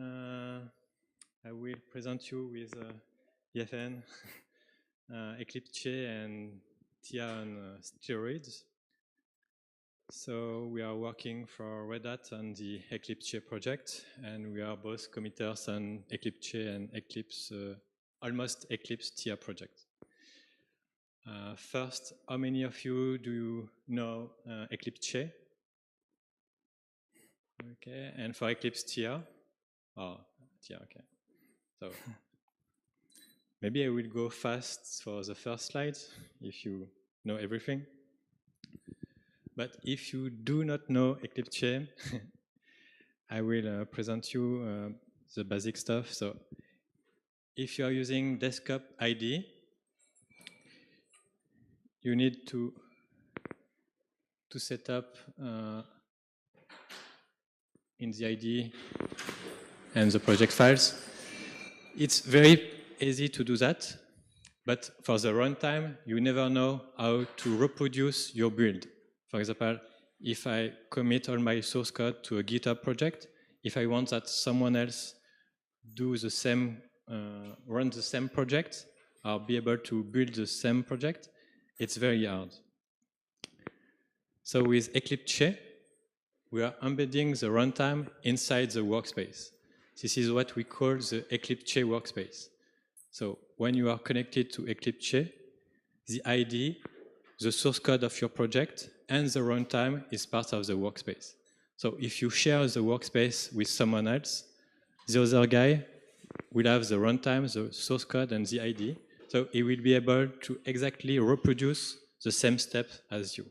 I will present you with Yevhen, Eclipse Che and Theia on steroids. So we are working for Red Hat on the Eclipse Che project, and we are both committers on Eclipse Che and Eclipse, almost Eclipse Theia project. First, how many of you do you know Eclipse Che? Okay, and for Eclipse Theia? Oh, Theia, okay. So maybe I will go fast for the first slide if you know everything. But if you do not know Eclipse Che, I will present you the basic stuff. So if you are using desktop IDE, you need to set up in the IDE and the project files. It's very easy to do that, but for the runtime, you never know how to reproduce your build. For example, if I commit all my source code to a GitHub project, if I want that someone else do the same, run the same project, or be able to build the same project, it's very hard. So with Eclipse Che, we are embedding the runtime inside the workspace. This is what we call the Eclipse Che workspace. So when you are connected to Eclipse Che, the IDE, the source code of your project, and the runtime is part of the workspace. So if you share the workspace with someone else, the other guy will have the runtime, the source code, and the IDE. So he will be able to exactly reproduce the same step as you.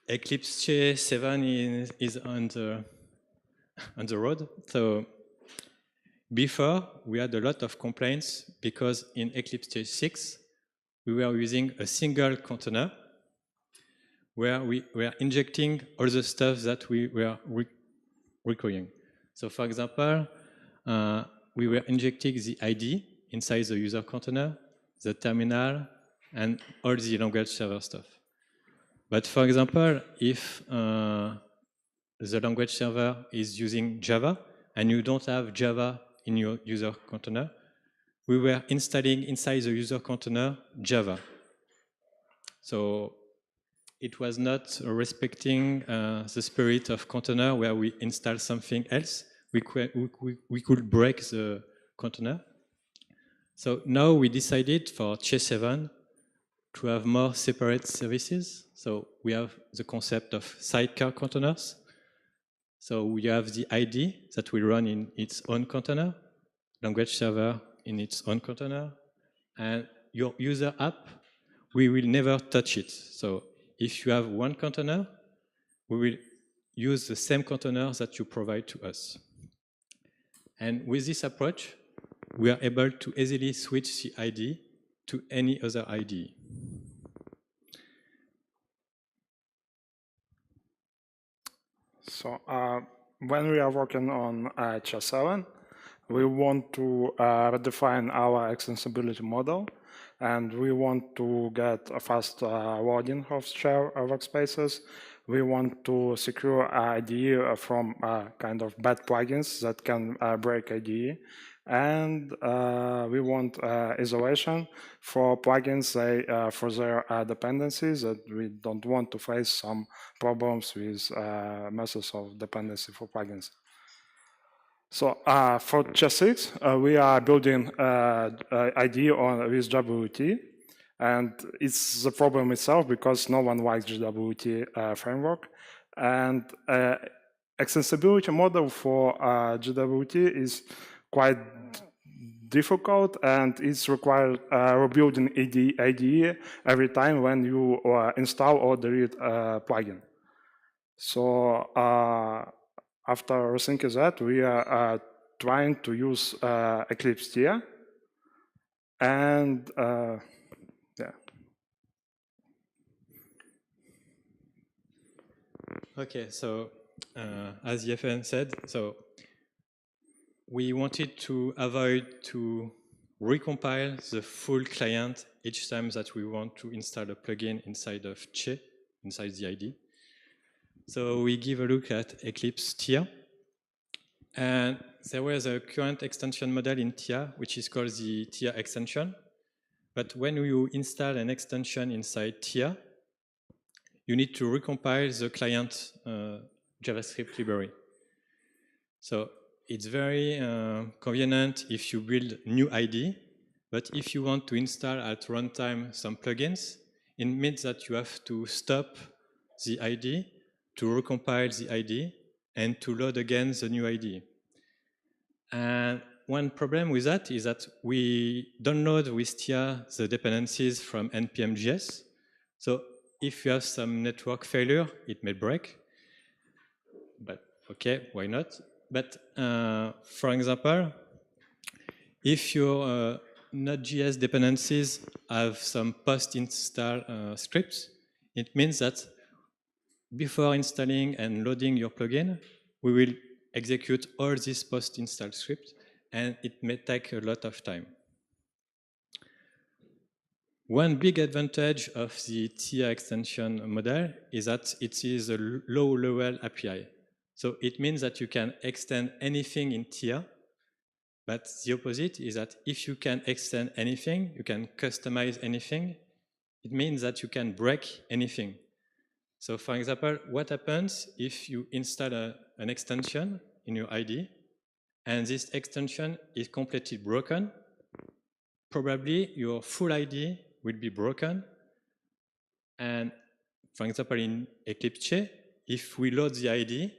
Eclipse Che 7 is on the road. So before, we had a lot of complaints because in Eclipse Che 6, we were using a single container where we were injecting all the stuff that we were requiring. So for example, we were injecting the ID inside the user container, the terminal, and all the language server stuff. But for example, if the language server is using Java and you don't have Java in your user container, we were installing inside the user container Java. So it was not respecting the spirit of container where we install something else. We could break the container. So now we decided for Che 7 to have more separate services. So we have the concept of sidecar containers. So we have the ID that will run in its own container, language server in its own container, and your user app, we will never touch it. So if you have one container, we will use the same container that you provide to us. And with this approach, we are able to easily switch the ID to any other ID. So when we are working on Che 7, we want to redefine our extensibility model, and we want to get a fast loading of Che workspaces. We want to secure IDE from kind of bad plugins that can break IDE. And we want isolation for plugins for their dependencies, that we don't want to face some problems with methods of dependency for plugins. So for Che 6, we are building IDE with JWT, and it's the problem itself because no one likes JWT framework. And extensibility model for JWT is quite difficult, and it's required rebuilding IDE every time when you install or delete a plugin. So after rethinking that, we are trying to use Eclipse Theia, and yeah. Okay, so as Yevhen said, so we wanted to avoid to recompile the full client each time that we want to install a plugin inside of Che, inside the IDE. So we give a look at Eclipse Theia. And there was a current extension model in Theia, which is called the Theia extension. But when you install an extension inside Theia, you need to recompile the client JavaScript library. So it's very convenient if you build new IDE, but if you want to install at runtime some plugins, it means that you have to stop the IDE, to recompile the IDE, and to load again the new IDE. And one problem with that is that we download with Theia the dependencies from npm.js. So if you have some network failure, it may break. But okay, why not? But for example, if your Node.js dependencies have some post-install scripts, it means that before installing and loading your plugin, we will execute all these post-install scripts, and it may take a lot of time. One big advantage of the Theia extension model is that it is a low-level API. So it means that you can extend anything in Theia, but the opposite is that if you can extend anything, you can customize anything, it means that you can break anything. So for example, what happens if you install an extension in your IDE, and this extension is completely broken? Probably your full IDE will be broken. And for example, in Eclipse Che, if we load the IDE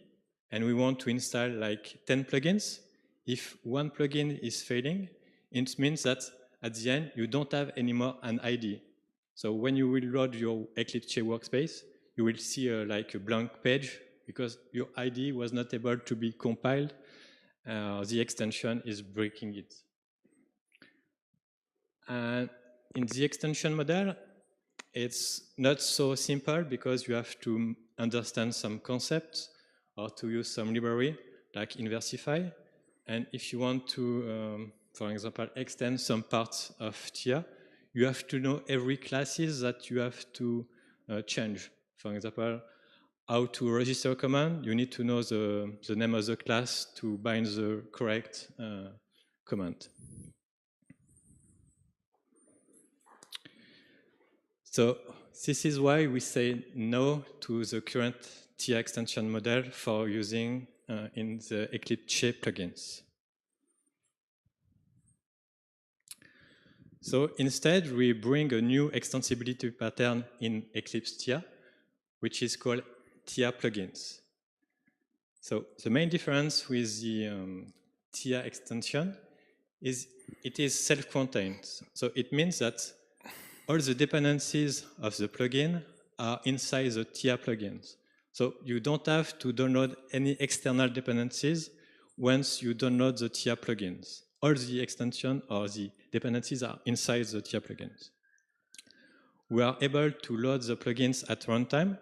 and we want to install like 10 plugins, if one plugin is failing, it means that at the end, you don't have anymore an IDE. So when you will load your Eclipse Che workspace, you will see like a blank page because your IDE was not able to be compiled. The extension is breaking it. And in the extension model, it's not so simple because you have to understand some concepts or to use some library like Inversify. And if you want to, for example, extend some parts of Theia, you have to know every classes that you have to change. For example, how to register a command, you need to know the name of the class to bind the correct command. So this is why we say no to the current Theia extension model for using in the Eclipse Che plugins. So instead, we bring a new extensibility pattern in Eclipse Theia, which is called Theia plugins. So the main difference with the Theia extension is it is self-contained. So it means that all the dependencies of the plugin are inside the Theia plugins. So you don't have to download any external dependencies once you download the Theia plugins. All the extension or the dependencies are inside the Theia plugins. We are able to load the plugins at runtime.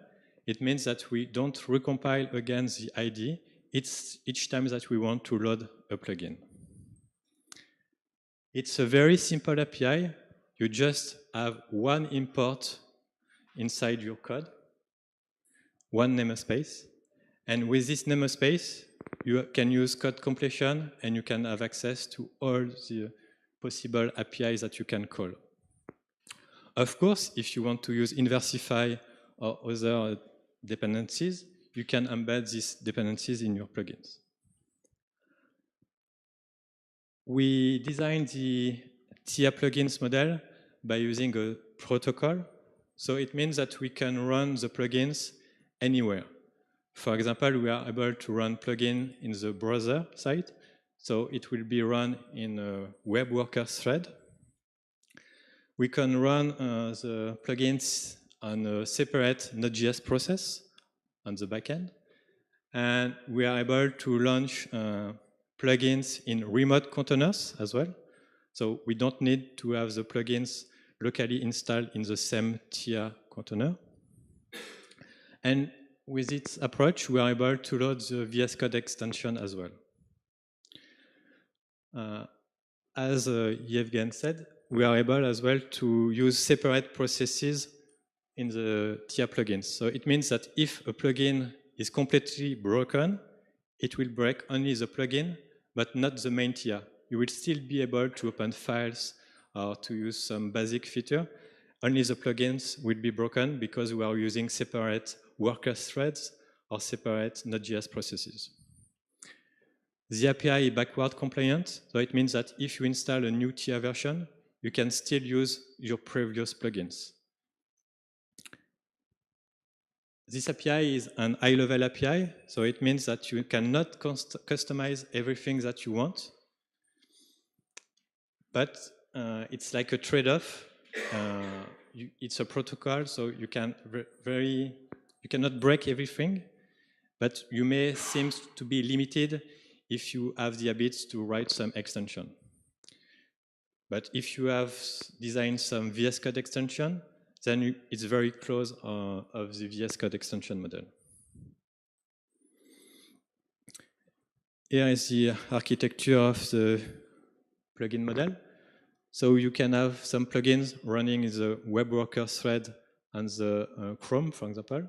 It means that we don't recompile again the IDE each time that we want to load a plugin. It's a very simple API. You just have one import inside your code, one namespace. And with this namespace, you can use code completion and you can have access to all the possible APIs that you can call. Of course, if you want to use Inversify or other dependencies, you can embed these dependencies in your plugins. We designed the Theia plugins model by using a protocol. So it means that we can run the plugins anywhere. For example, we are able to run plugin in the browser side. So it will be run in a web workers thread. We can run the plugins on a separate Node.js process on the backend. And we are able to launch plugins in remote containers as well. So we don't need to have the plugins locally installed in the same Theia container. And with this approach, we are able to load the VS Code extension as well. As Yevhen said, we are able as well to use separate processes in the Theia plugins. So it means that if a plugin is completely broken, it will break only the plugin, but not the main TIA. You will still be able to open files or to use some basic feature. Only the plugins will be broken because we are using separate worker threads or separate Node.js processes. The API is backward compliant, so it means that if you install a new TIA version, you can still use your previous plugins. This API is an high-level API, so it means that you cannot customize everything that you want, but it's like a trade-off. It's a protocol, so you cannot break everything, but you may seem to be limited if you have the habit to write some extension. But if you have designed some VS Code extension, then it's very close of the VS Code extension model. Here is the architecture of the plugin model. So you can have some plugins running in the web worker thread and the Chrome, for example.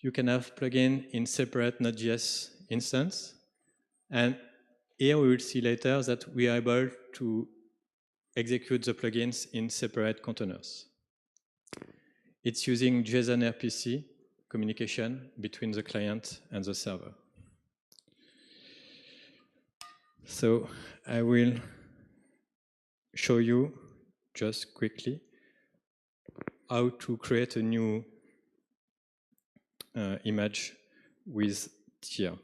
You can have plugin in separate Node.js instance. And here we will see later that we are able to execute the plugins in separate containers. It's using JSON RPC communication between the client and the server. So I will show you just quickly how to create a new image with TIA.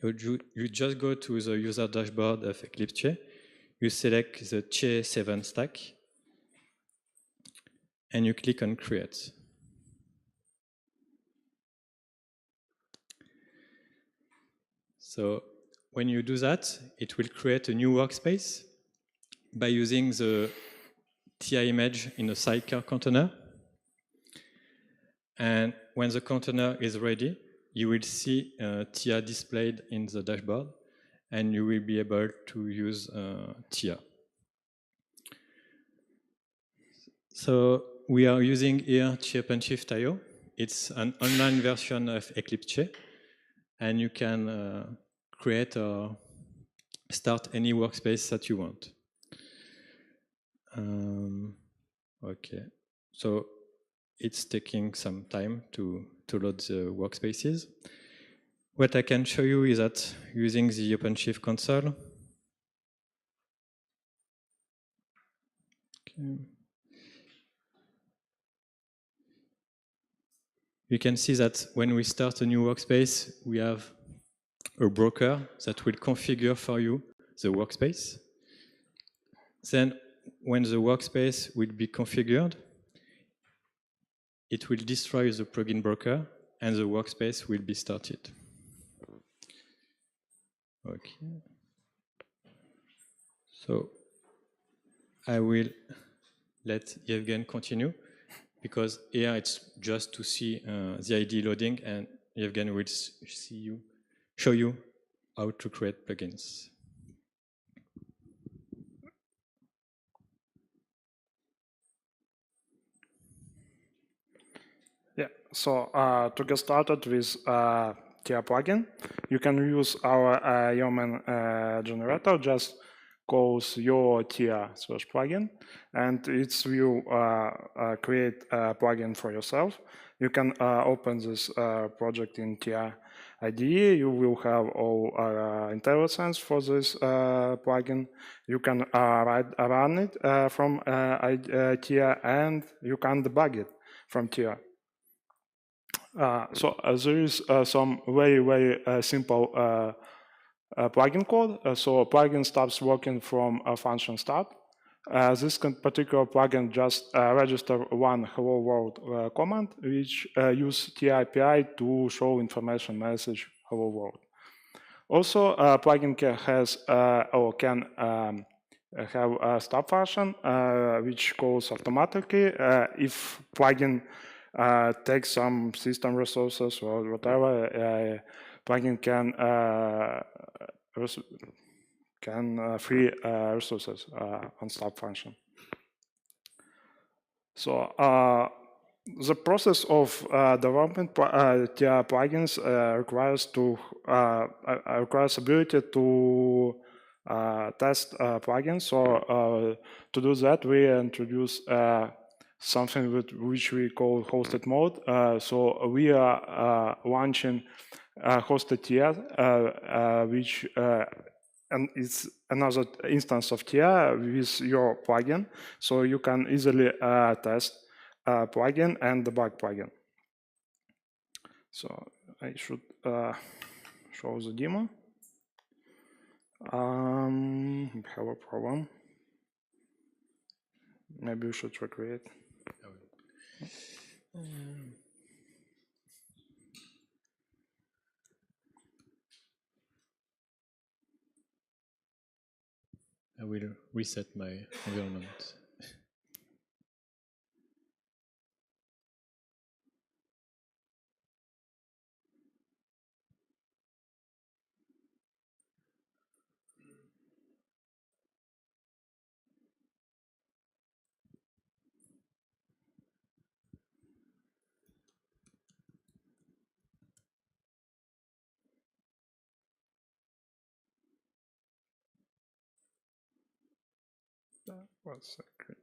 You just go to the user dashboard of Eclipse Che. You select the Che 7 stack, and you click on Create. So when you do that, it will create a new workspace by using the TIA image in a sidecar container. And when the container is ready, you will see TIA displayed in the dashboard, and you will be able to use TIA. So we are using here Che OpenShift.io. It's an online version of Eclipse Che, and you can create or start any workspace that you want. Okay, so it's taking some time to load the workspaces. What I can show you is that using the OpenShift console, okay, you can see that when we start a new workspace, we have a broker that will configure for you the workspace. Then when the workspace will be configured, it will destroy the plugin broker and the workspace will be started. Okay. So I will let Yevhen continue because here it's just to see the IDE loading, and Yevhen will show you how to create plugins. Yeah, so to get started with TIA plugin, you can use our Yevhen generator. Just calls your TIA/plugin, and it will create a plugin for yourself. You can open this project in TIA IDE. You will have all IntelliSense for this plugin. You can run it from TIA, and you can debug it from TIA. So there is some very simple plugin code. So a plugin stops working from a function start. This particular plugin just register one hello world command, which use TIA API to show information message hello world. Also, plugin has or can have a stop function which calls automatically if plugin takes some system resources or whatever. Plugin can free resources on stop function. So The process of development TI plugins requires ability to test plugins. So to do that, we introduce something which we call hosted mode. So we are launching hosted tier, which and it's another instance of tier with your plugin, so you can easily test plugin and debug plugin. So I should show the demo. We have a problem. Maybe we should recreate. I will reset my environment. One second.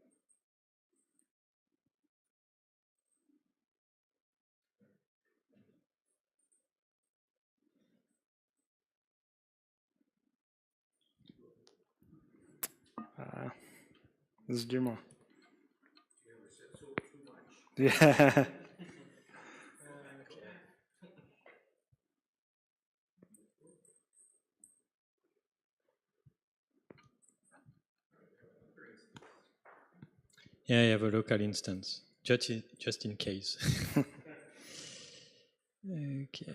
This demo. Yeah. Yeah, I have a local instance, just in case. Okay.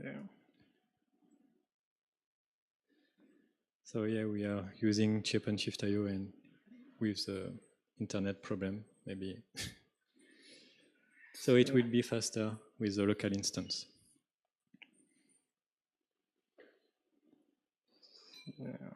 Yeah. So yeah, we are using Che OpenShift.io and with the internet problem, maybe. So it will be faster with the local instance. Yeah.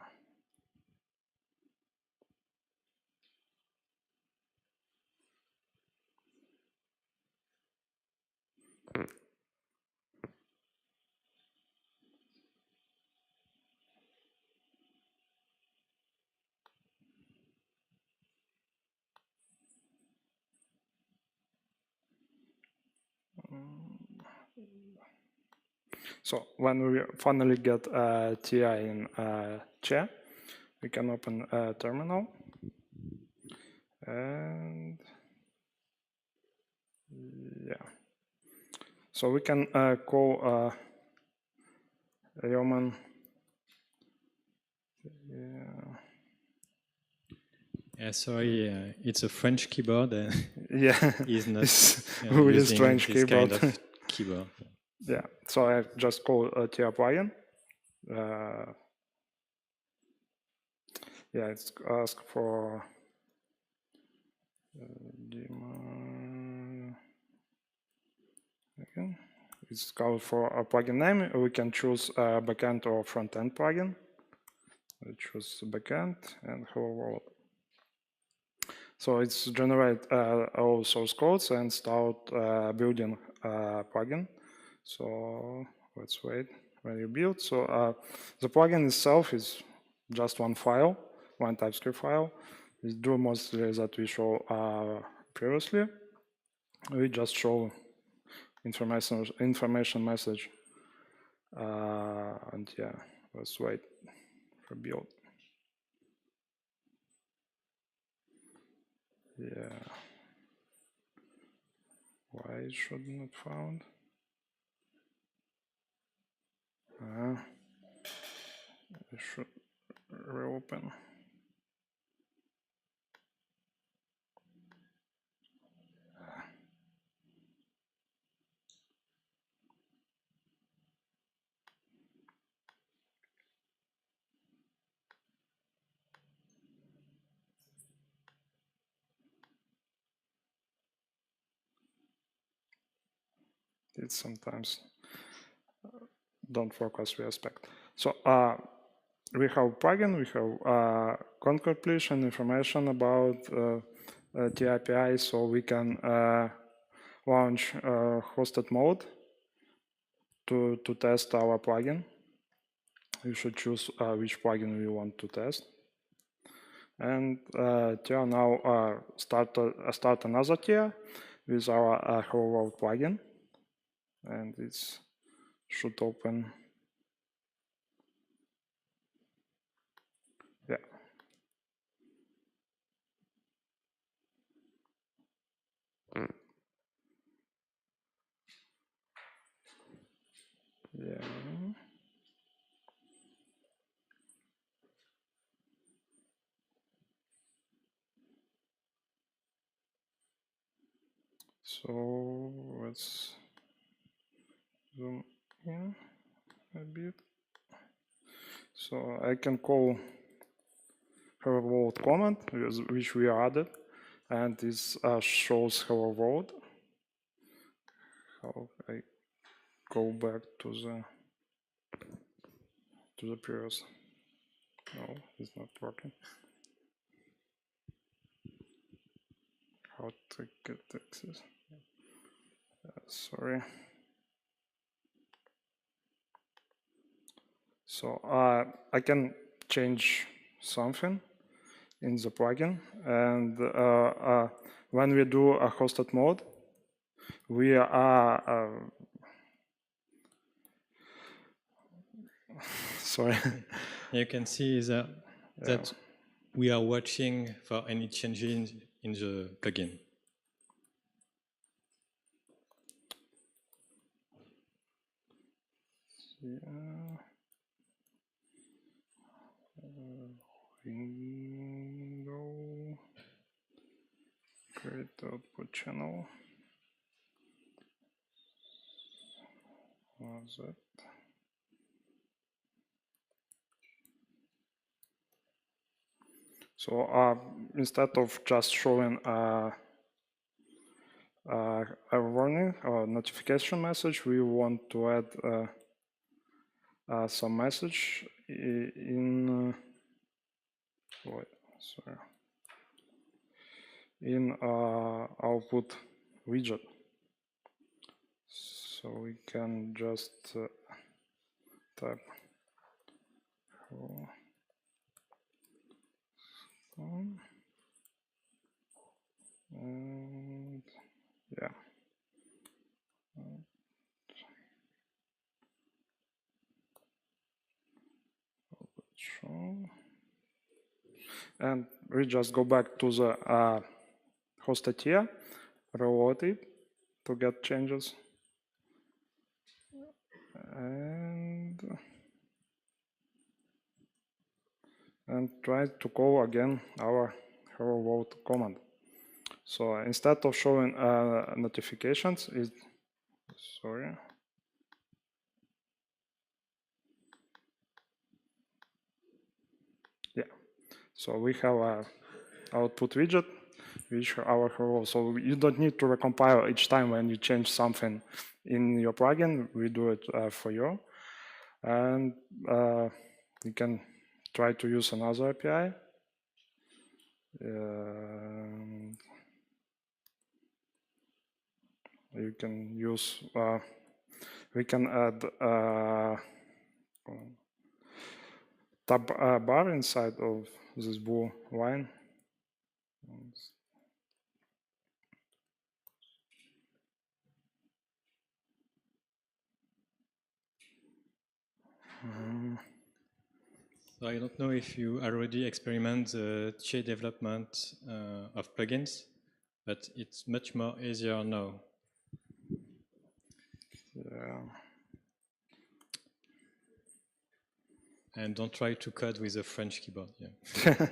So when we finally get TI in Che, we can open a terminal and yeah. So we can call Yeoman. Yeah, sorry, it's a French keyboard. Yeah, is not it's really using strange this keyboard. kind of keyboard. Yeah, so I just call TI plugin. Yeah, it's ask for daemon. Okay. It's called for a plugin name. We can choose a backend or front-end plugin. We choose backend and hello world. So it's generate all source codes and start building plugin. So let's wait when you build. So the plugin itself is just one file, one TypeScript file. We do mostly that we show previously. We just show information message. And yeah, let's wait for build. Yeah. Why it should not found? It should reopen. it sometimes don't work as we expect. So we have plugin, we have completion information about the API, so we can launch hosted mode to test our plugin. You should choose which plugin we want to test. And tier now start another tier with our Hello World plugin, and it should open. Yeah. Yeah. So let's zoom in a bit. So I can call hello world command, which we added, and this shows hello world. How I go back to the previous. No, it's not working. How to get access? Sorry. So I can change something in the plugin, and when we do a hosted mode, we are sorry. You can see that we are watching for any changes in the plugin. Yeah. Window, create output channel. What's that? So instead of just showing a warning or notification message, we want to add some message in in output widget. So we can just type and yeah. And we just go back to the hosted tier, reload it to get changes, and try to call again our hello world command. So instead of showing notifications, sorry. Yeah. So we have a output widget, which our hello. So you don't need to recompile each time when you change something in your plugin. We do it for you, and you can try to use another API. You can use. We can add tab bar inside of this blue line. So I don't know if you already experiment the Che development of plugins, but it's much more easier now. Yeah. And don't try to code with a French keyboard. Yeah.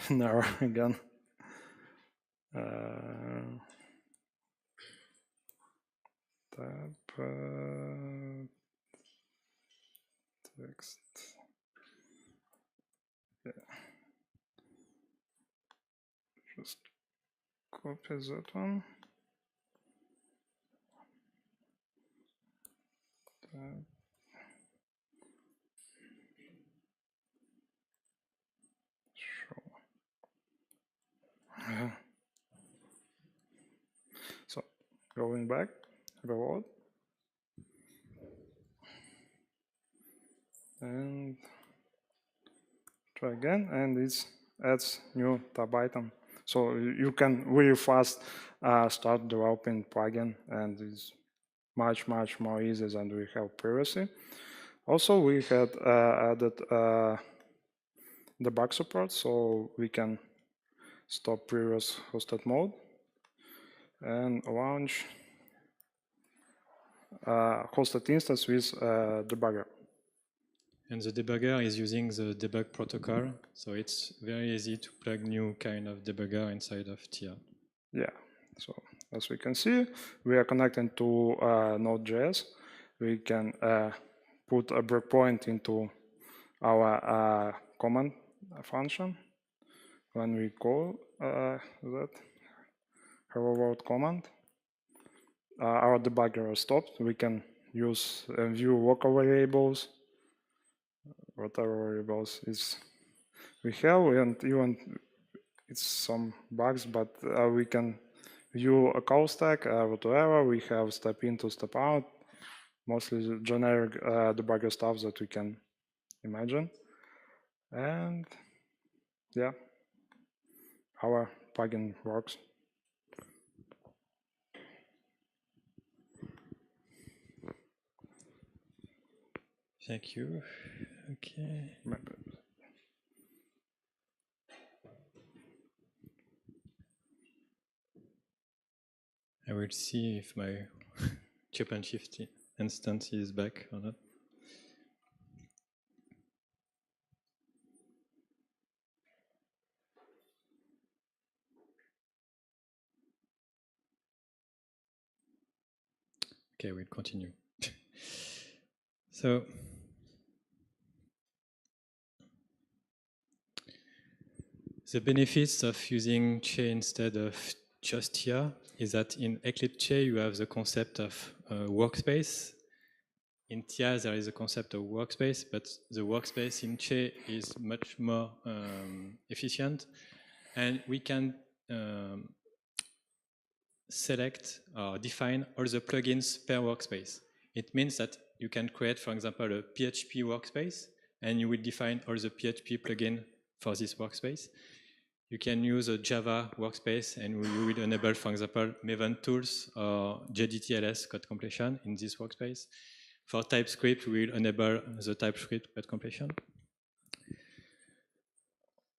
No, again. Tab text. Yeah. Just copy that one. So going back, reload, and try again, and it adds new tab item. So you can really fast start developing plugin, and it's much more easy than we have previously. Also, we had added debug support, so we can stop previous hosted mode and launch hosted instance with debugger. And the debugger is using the debug protocol, so it's very easy to plug new kind of debugger inside of Theia. Yeah, so as we can see, we are connecting to Node.js. We can put a breakpoint into our command function. When we call that hello world command, our debugger stops. We can use and view local variables, whatever variables we have, and even it's some bugs, but we can view a call stack, whatever. We have step in to step out, mostly generic debugger stuff that we can imagine. And yeah, our plugin works. Thank you. Okay. I will see if my chop and shift instance is back or not. Okay, we'll continue. So, the benefits of using Che instead of just Theia is that in Eclipse Che you have the concept of workspace. In Theia there is a concept of workspace, but the workspace in Che is much more efficient, and we can select or define all the plugins per workspace. It means that you can create, for example, a PHP workspace, and you will define all the PHP plugin for this workspace. You can use a Java workspace, and you will enable, for example, Maven tools or JDTLS code completion in this workspace. For TypeScript, we will enable the TypeScript code completion.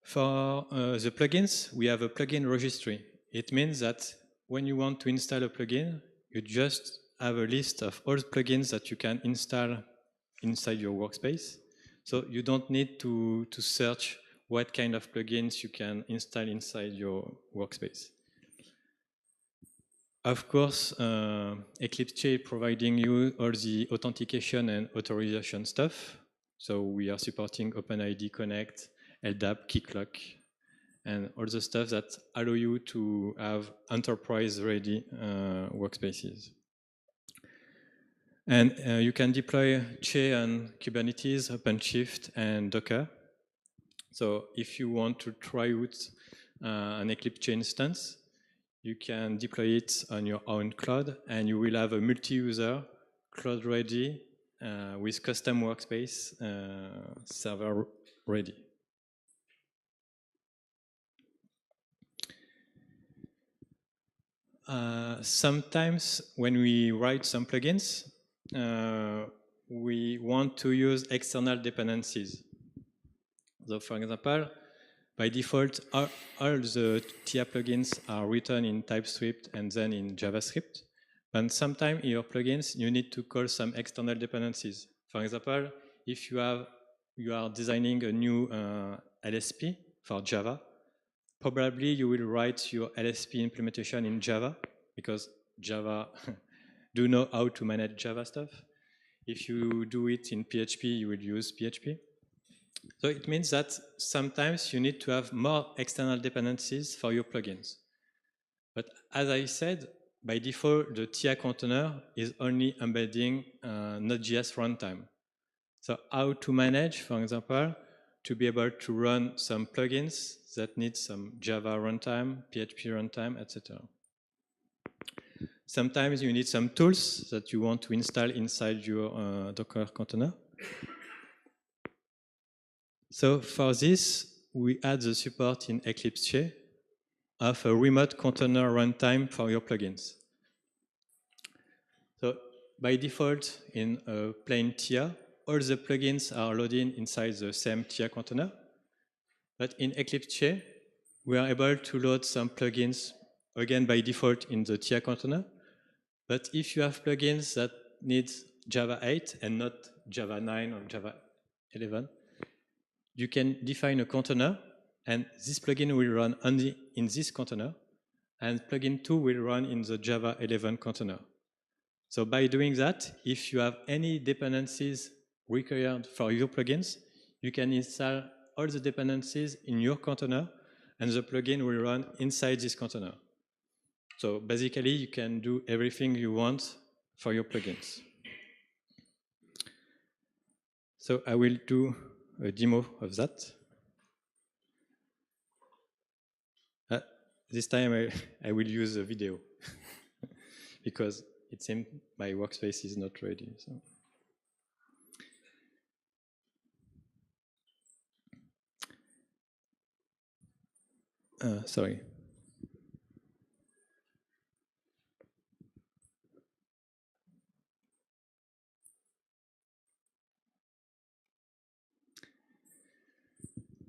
For the plugins, we have a plugin registry. It means that when you want to install a plugin, you just have a list of all plugins that you can install inside your workspace. So you don't need to search what kind of plugins you can install inside your workspace. Of course, Eclipse Che is providing you all the authentication and authorization stuff. So we are supporting OpenID Connect, LDAP, KeyClock, and all the stuff that allow you to have enterprise-ready workspaces. And you can deploy Che on Kubernetes, OpenShift, and Docker. So if you want to try out an Eclipse Che instance, you can deploy it on your own cloud, and you will have a multi-user cloud-ready with custom workspace server ready. Sometimes when we write some plugins, we want to use external dependencies. So for example, by default, all the Theia plugins are written in TypeScript and then in JavaScript. But sometimes in your plugins, you need to call some external dependencies. For example, if you are designing a new LSP for Java, probably you will write your LSP implementation in Java because Java do know how to manage Java stuff. If you do it in PHP, you will use PHP. So it means that sometimes you need to have more external dependencies for your plugins. But as I said, by default, the Theia container is only embedding Node.js runtime. So how to manage, for example, to be able to run some plugins that need some Java runtime, PHP runtime, etc. Sometimes you need some tools that you want to install inside your Docker container. So for this, we add the support in Eclipse Che of a remote container runtime for your plugins. So by default, in a plain Theia, all the plugins are loaded inside the same Theia container. But in Eclipse Che, we are able to load some plugins, again by default in the Theia container. But if you have plugins that need Java 8 and not Java 9 or Java 11, you can define a container, and this plugin will run only in this container, and plugin 2 will run in the Java 11 container. So by doing that, if you have any dependencies required for your plugins, you can install all the dependencies in your container, and the plugin will run inside this container. So basically, you can do everything you want for your plugins. So I will do a demo of that. This time I will use a video because it seems my workspace is not ready. So. Sorry.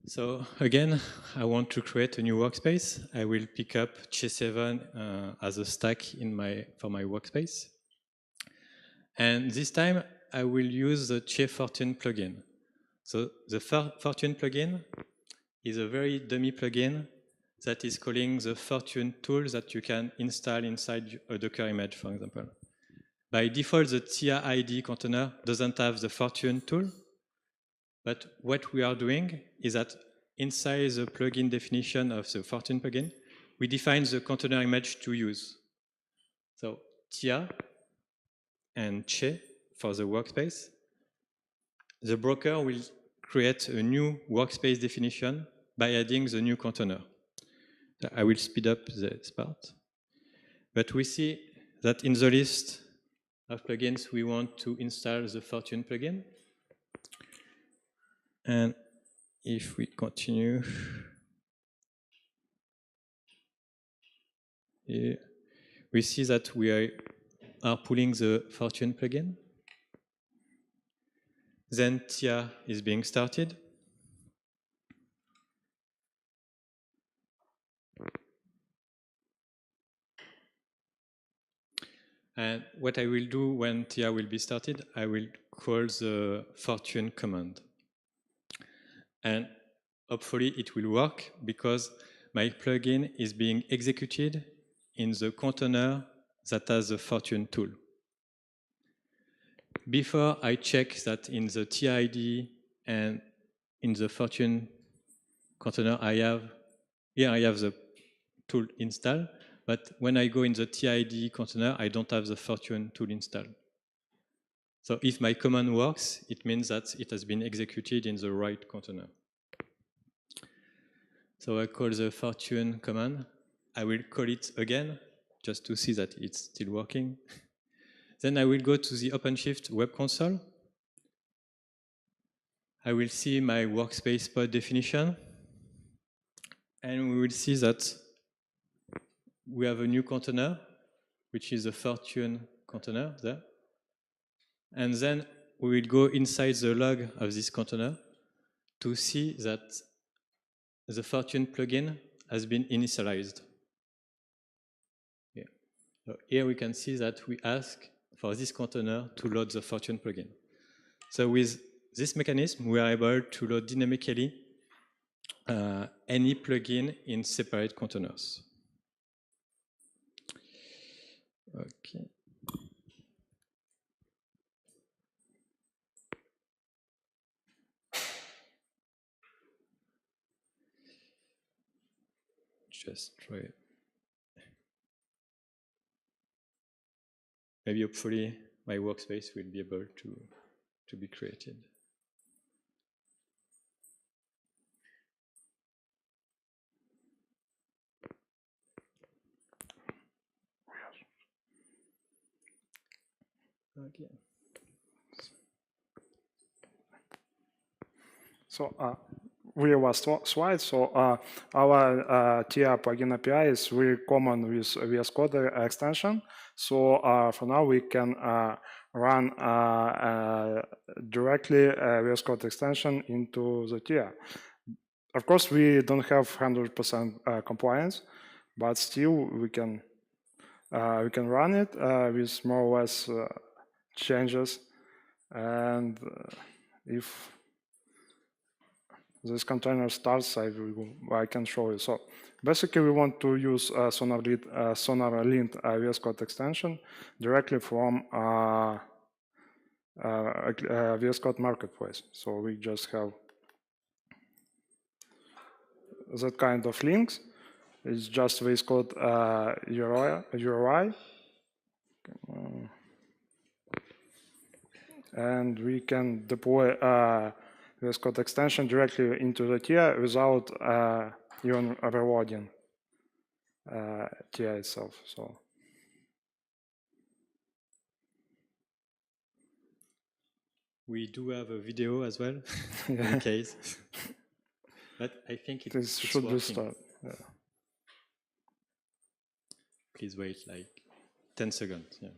So again, I want to create a new workspace. I will pick up Che 7 as a stack for my workspace. And this time, I will use the Che Fortune plugin. So the Fortune plugin is a very dummy plugin that is calling the Fortune tool that you can install inside a Docker image, for example. By default, the Theia IDE container doesn't have the Fortune tool. But what we are doing is that inside the plugin definition of the Fortune plugin, we define the container image to use. So Theia and Che for the workspace. The broker will create a new workspace definition by adding the new container. I will speed up this part. But we see that in the list of plugins, we want to install the Fortune plugin. And if we continue, here, we see that we are pulling the Fortune plugin. Then Theia is being started. And what I will do when Theia will be started, I will call the Fortune command. And hopefully it will work because my plugin is being executed in the container that has the Fortune tool. Before I check that in the Theia IDE and in the Fortune container I have the tool installed, but when I go in the Theia IDE container, I don't have the Fortune tool installed. So if my command works, it means that it has been executed in the right container. So I call the Fortune command. I will call it again, just to see that it's still working. Then I will go to the OpenShift web console. I will see my workspace pod definition. And we will see that we have a new container, which is a Fortune container there. And then we will go inside the log of this container to see that the Fortune plugin has been initialized. Yeah. So here we can see that we ask for this container to load the Fortune plugin. So with this mechanism, we are able to load dynamically any plugin in separate containers. Okay. Just try it. maybe hopefully my workspace will be able to be created. Okay. So we have a slide. So our Theia plugin API is very common with VS Code extension. So for now we can run directly VS Code extension into the Theia. Of course, we don't have 100% compliance, but still we can run it with more or less changes. And if this container starts, I can show you. So basically, we want to use Sonarlint VS Code extension directly from VS Code Marketplace. So we just have that kind of links. It's just VS Code URI. And we can deploy VS Code extension directly into the Theia without even reloading Theia itself. So we do have a video as well, in case. But I think it should be started. Yeah. Please wait like 10 seconds. Yeah.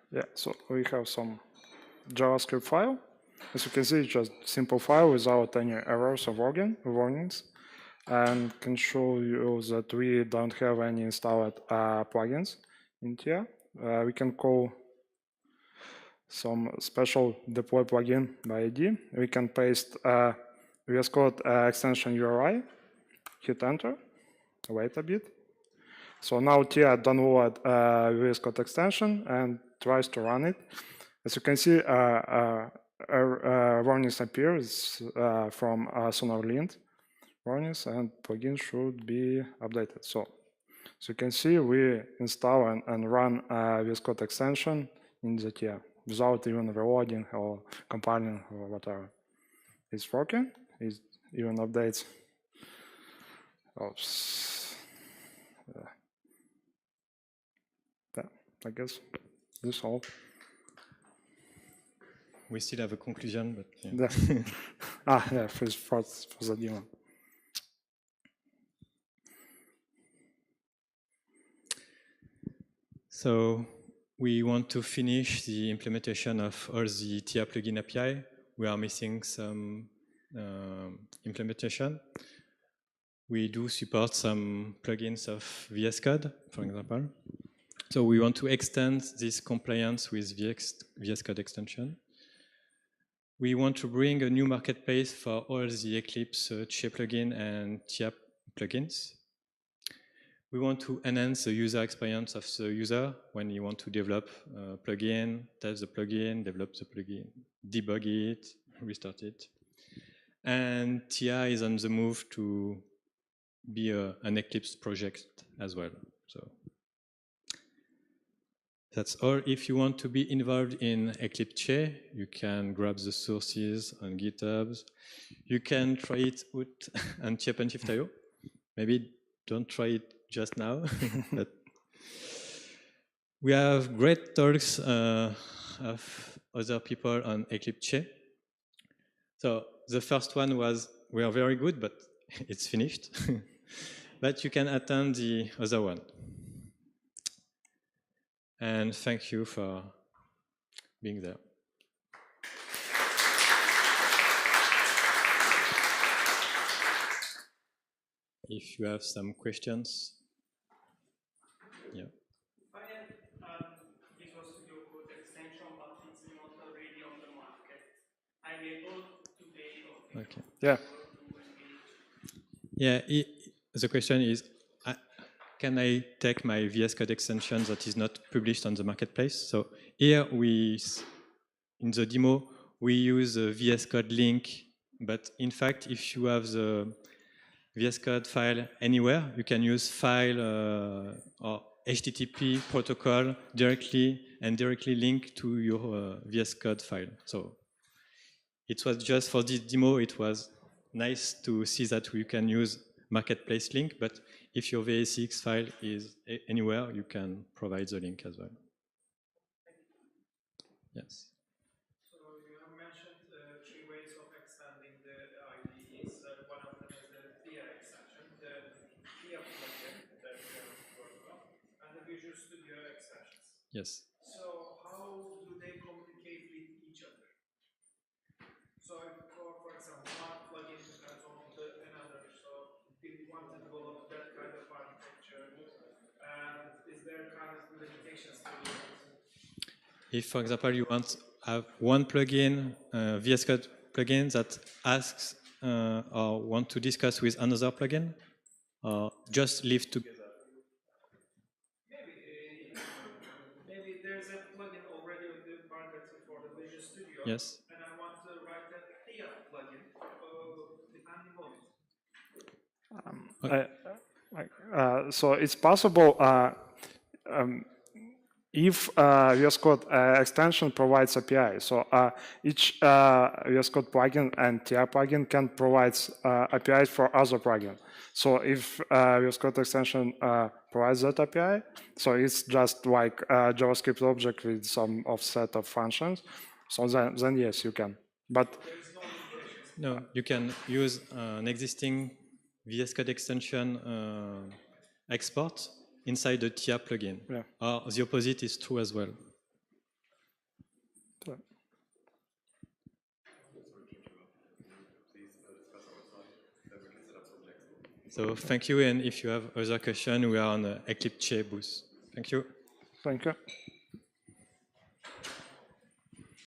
Yeah, so we have some JavaScript file. As you can see, it's just simple file without any errors or warnings. And can show you that we don't have any installed plugins in here. We can call some special deploy plugin by ID. We can paste VS Code extension URI, hit enter, wait a bit. So now Theia download VS Code extension and tries to run it. As you can see, warnings appears from Sonarlint warnings, and plugin should be updated. So you can see we install and run VS Code extension in the Theia without even reloading or compiling or whatever. It's working. It even updates. Oops. I guess this all. We still have a conclusion, but yeah. Yeah, for the demo. So we want to finish the implementation of all the Theia plugin API. We are missing some implementation. We do support some plugins of VS Code, for example. So we want to extend this compliance with VS Code extension. We want to bring a new marketplace for all the Eclipse Che plugin and Theia plugins. We want to enhance the user experience of the user when you want to develop a plugin, test the plugin, develop the plugin, debug it, restart it. And Theia is on the move to be an Eclipse project as well. So that's all. If you want to be involved in Eclipse Che, you can grab the sources on GitHub. You can try it out on OpenShift.io. Maybe don't try it just now. But we have great talks of other people on Eclipse Che. So the first one was, we are very good, but it's finished. But you can attend the other one. And thank you for being there. if you have some questions. Yeah. Visual Studio Code extension, but it's not already on the market. I'm able today or Okay. Yeah. Yeah. The question is, can I take my VS Code extension that is not published on the marketplace? So here in the demo, we use a VS Code link, but in fact, if you have the VS Code file anywhere, you can use file or HTTP protocol directly link to your VS Code file. So it was just for this demo, it was nice to see that we can use marketplace link, but if your VSX file is anywhere, you can provide the link as well. Yes. So you have mentioned 3 ways of extending the IDEs. One of them is the Theia extension, the Theia plugin that we have worked on, and the Visual Studio extensions. Yes. So how do they communicate with each other? So for example, one plugin depends on another. So if you want to develop that kind of architecture, and is there kind of limitations to it? If, for example, you want to have one plugin, VS Code plugin that asks or want to discuss with another plugin, or just live together. Maybe there's a plugin already on the market for the Visual Studio. Yes. And I want to write a Theia plugin depending on it. So it's possible if VS Code extension provides API. So each VS Code plugin and Theia plugin can provide APIs for other plugins. So if VS Code extension provides that API, so it's just like a JavaScript object with some offset of functions. So then yes, you can. But no, you can use an existing VS Code extension export inside the Theia plugin. Yeah. The opposite is true as well. So thank you, and if you have other questions, we are on the Eclipse Che booth. Thank you. Thank you.